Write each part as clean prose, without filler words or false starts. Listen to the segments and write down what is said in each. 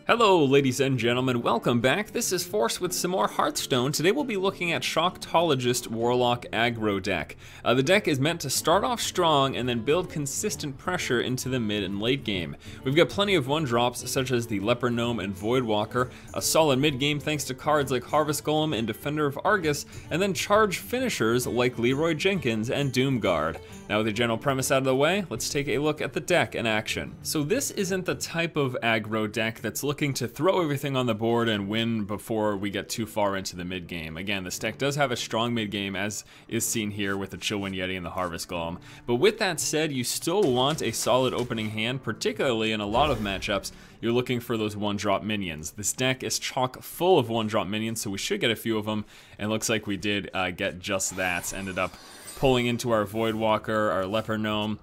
Hello ladies and gentlemen, welcome back. This is Force with some more Hearthstone. Today we'll be looking at Shoctologist Warlock Aggro deck. The deck is meant to start off strong and then build consistent pressure into the mid and late game. We've got plenty of one-drops such as the Leper Gnome and Voidwalker, a solid mid-game thanks to cards like Harvest Golem and Defender of Argus, and then charge finishers like Leeroy Jenkins and Doomguard. Now with the general premise out of the way, let's take a look at the deck in action. So this isn't the type of aggro deck that's looking to throw everything on the board and win before we get too far into the mid game. Again, this deck does have a strong mid game, as is seen here with the Chillwind Yeti and the Harvest Golem. But with that said, you still want a solid opening hand, particularly in a lot of matchups. You're looking for those one-drop minions. This deck is chock full of one-drop minions, so we should get a few of them, and looks like we did get just that. Ended up pulling into our Voidwalker, our Leper Gnome.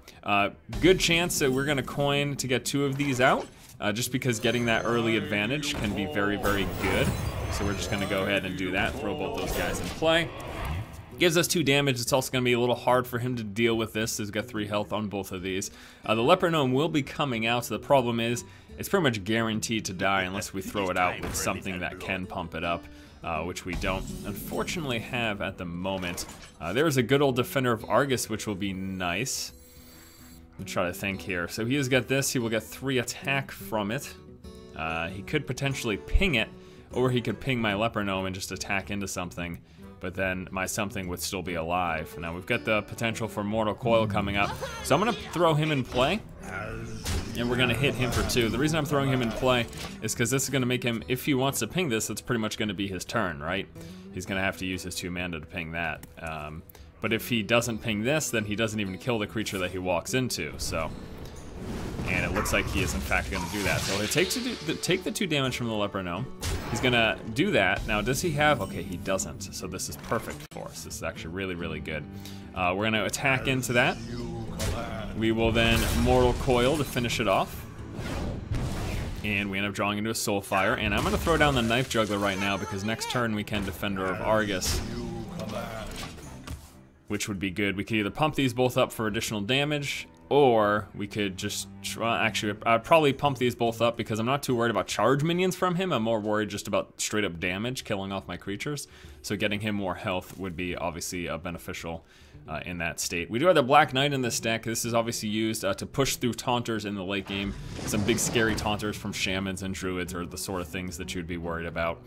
Good chance that we're gonna coin to get two of these out, just because getting that early advantage can be very, very good. So we're just gonna go ahead and do that, throw both those guys in play. Gives us 2 damage. It's also gonna be a little hard for him to deal with this. He's got 3 health on both of these. The Leper Gnome will be coming out, so the problem is, it's pretty much guaranteed to die unless we throw it out with something that can pump it up. Which we don't unfortunately have at the moment. There's a good old Defender of Argus, which will be nice. Let me try to think here. So he has got this, he will get 3 attack from it. He could potentially ping it, or he could ping my Leper Gnome and just attack into something, but then my something would still be alive. Now we've got the potential for Mortal Coild coming up, so I'm gonna throw him in play. And we're gonna hit him for 2. The reason I'm throwing him in play is because this is gonna make him, if he wants to ping this, it's pretty much gonna be his turn, right? He's gonna have to use his 2 mana to ping that. But if he doesn't ping this, then he doesn't even kill the creature that he walks into, so. And it looks like he is in fact gonna do that. So he'll take the 2 damage from the Leper Gnome. He's gonna do that. Now does he have, okay, he doesn't. So this is perfect for us. This is actually really, really good. We're gonna attack into that. We will then Mortal Coil to finish it off. And we end up drawing into a Soulfire. And I'm going to throw down the Knife Juggler right now because next turn we can Defender of Argus, which would be good. We could either pump these both up for additional damage, or we could just actually, I'd probably pump these both up because I'm not too worried about charge minions from him. I'm more worried just about straight up damage, killing off my creatures. So getting him more health would be obviously beneficial in that state. We do have the Black Knight in this deck. This is obviously used to push through taunters in the late game. Some big scary taunters from shamans and druids are the sort of things that you'd be worried about.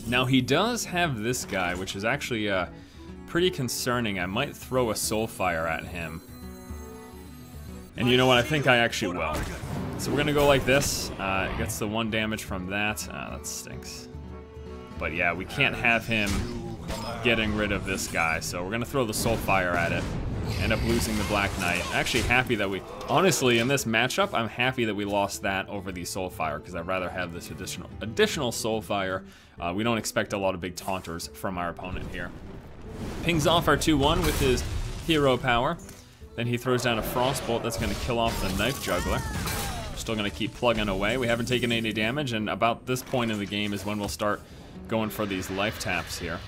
Now he does have this guy, which is actually pretty concerning. I might throw a Soulfire at him. And you know what, I think I actually will. So we're gonna go like this. It gets the 1 damage from that. That stinks. But yeah, we can't have him getting rid of this guy, so we're gonna throw the Soulfire at it. End up losing the Black Knight. Actually happy that we, honestly in this matchup, I'm happy that we lost that over the Soulfire, because I'd rather have this additional Soulfire. We don't expect a lot of big taunters from our opponent here. Pings off our 2-1 with his hero power. Then he throws down a Frostbolt that's gonna kill off the Knife Juggler. Still gonna keep plugging away. We haven't taken any damage, and about this point in the game is when we'll start going for these life taps here.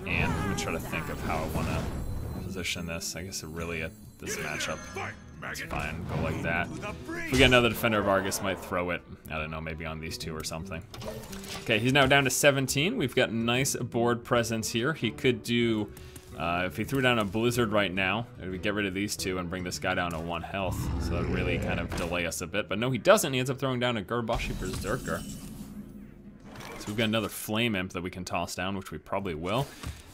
And let me try to think of how I want to position this. I guess really at this matchup, it's fine. Go like that. If we get another Defender of Argus, might throw it, I don't know, maybe on these 2 or something. Okay, he's now down to 17. We've got nice board presence here. He could do, if he threw down a Blizzard right now, we get rid of these 2 and bring this guy down to 1 health. So that would really kind of delay us a bit. But no, he doesn't. He ends up throwing down a Garbashi Berserker. So we've got another Flame Imp that we can toss down, which we probably will.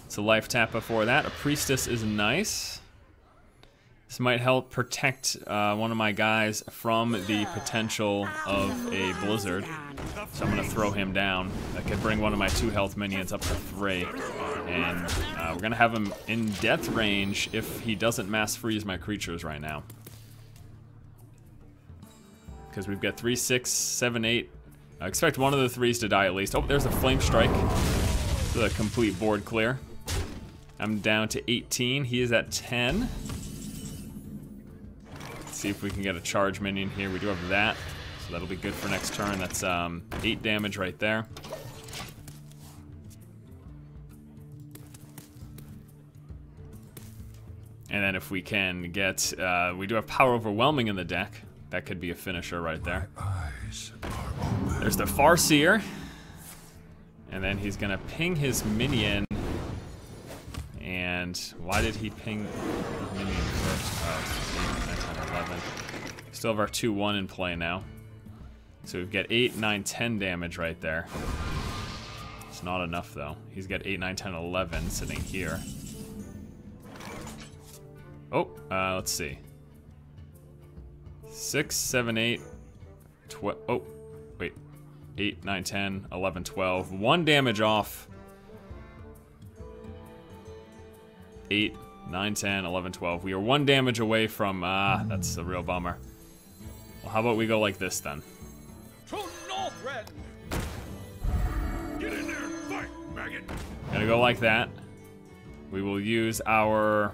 It's a life tap before that. A Priestess is nice. This might help protect one of my guys from the potential of a Blizzard. So I'm gonna throw him down. That could bring one of my 2 health minions up to 3. And we're gonna have him in death range if he doesn't mass freeze my creatures right now. Because we've got 3, 6, 7, 8. I expect one of the 3s to die at least. Oh, there's a Flame Strike. The complete board clear. I'm down to 18. He is at 10. Let's see if we can get a charge minion here. We do have that, so that'll be good for next turn. That's 8 damage right there. And then if we can get, we do have Power Overwhelming in the deck. That could be a finisher right there. There's the Farseer. And then he's gonna ping his minion. And why did he ping his minion first? 8, 9, 10, 11. Still have our 2-1 in play now. So we've got 8, 9, 10 damage right there. It's not enough though. He's got 8, 9, 10, 11 sitting here. Oh, let's see. 6, 7, 8, 12. Oh, wait. 8, 9, 10, 11, 12. 1 damage off. 8, 9, 10, 11, 12. We are 1 damage away from, that's a real bummer. Well, how about we go like this then? To Northrend! Get in there and fight, maggot! Gonna go like that. We will use our...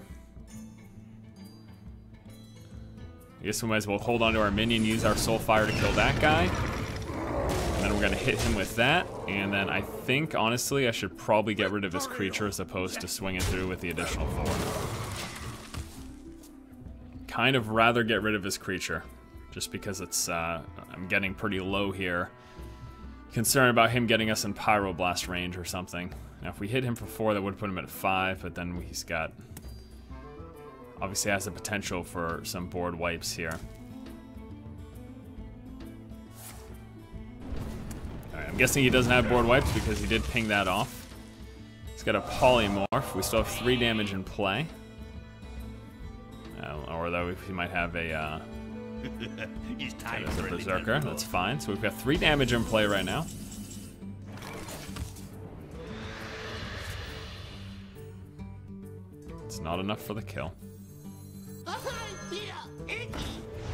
I guess we might as well hold on to our minion, use our Soulfire to kill that guy. And then we're gonna hit him with that. And then I think, honestly, I should probably get rid of his creature as opposed to swinging through with the additional 4. Kind of rather get rid of his creature. Just because it's, I'm getting pretty low here. Concerned about him getting us in Pyroblast range or something. Now if we hit him for 4, that would put him at 5, but then he's got... Obviously has the potential for some board wipes here. Alright, I'm guessing he doesn't have board wipes because he did ping that off. He's got a Polymorph. We still have 3 damage in play. Or though he might have a... He's that is a Berserker. That's fine. So we've got 3 damage in play right now. It's not enough for the kill.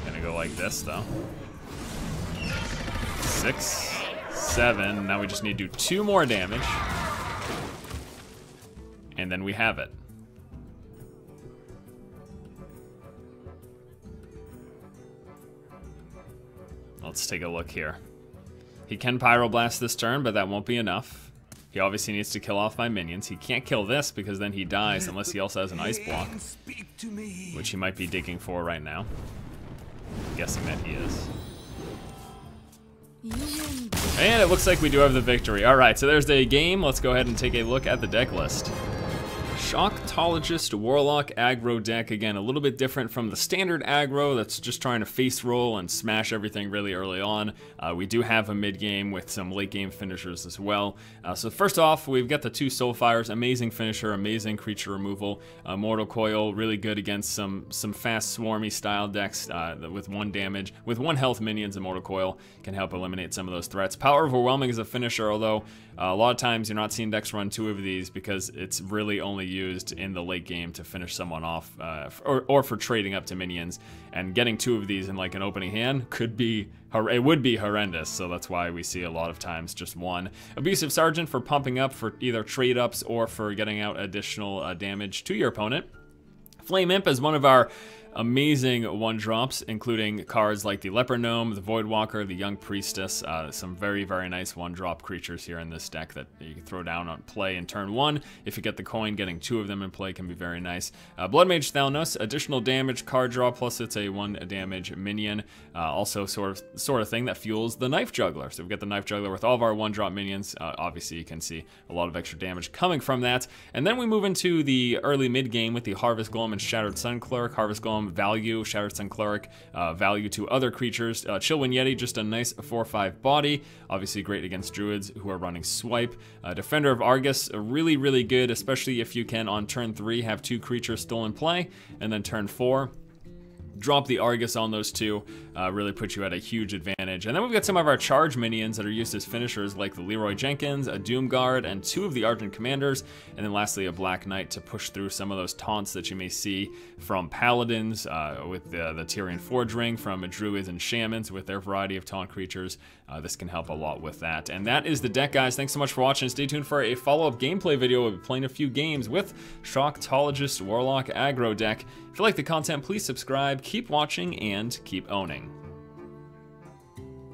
Gonna go like this though. 6, 7. Now we just need to do 2 more damage. And then we have it. Let's take a look here. He can Pyroblast this turn, but that won't be enough. He obviously needs to kill off my minions. He can't kill this because then he dies unless he also has an ice block, which he might be digging for right now. I'm guessing that he is. And it looks like we do have the victory. All right, so there's the game. Let's go ahead and take a look at the deck list. Shoctologist Warlock aggro deck. Again, a little bit different from the standard aggro that's just trying to face roll and smash everything really early on. We do have a mid game with some late game finishers as well. So first off, we've got the 2 Soulfires, amazing finisher, amazing creature removal. Mortal Coil, really good against some fast swarmy style decks with 1 damage. With 1 health, minions and Mortal Coil can help eliminate some of those threats. Power Overwhelming is a finisher, although a lot of times you're not seeing decks run 2 of these because it's really only used in the late game to finish someone off, or for trading up to minions. And getting 2 of these in like an opening hand would be horrendous. So that's why we see a lot of times just 1. Abusive Sergeant for pumping up for either trade ups or for getting out additional damage to your opponent. Flame Imp is one of our amazing 1-drops, including cards like the Leper Gnome, the Voidwalker, the Young Priestess, some very, very nice 1-drop creatures here in this deck that you can throw down on play in turn 1. If you get the coin, getting 2 of them in play can be very nice. Bloodmage Thalnos, additional damage card draw, plus it's a 1 damage minion. Also sort of thing that fuels the Knife Juggler. So we've got the Knife Juggler with all of our 1-drop minions. Obviously you can see a lot of extra damage coming from that. And then we move into the early mid game with the Harvest Golem and Shattered Sun Clerkic. Harvest Golem value, Shattered Sun Clerkic value to other creatures. Chillwind Yeti, just a nice 4/5 body, obviously great against druids who are running swipe. Defender of Argus, really, really good, especially if you can on turn 3 have 2 creatures still in play, and then turn 4 drop the Argus on those 2, really put you at a huge advantage. And then we've got some of our charge minions that are used as finishers, like the Leeroy Jenkins, a Doomguard, and 2 of the Argent Commanders, and then lastly a Black Knight to push through some of those taunts that you may see from Paladins, with the Tyrian Forge Ring, from Druids and Shamans with their variety of taunt creatures. This can help a lot with that. And that is the deck, guys. Thanks so much for watching. Stay tuned for a follow-up gameplay video. We'll be playing a few games with Shoctologist Warlock aggro deck. If you like the content, please subscribe, keep watching, and keep owning.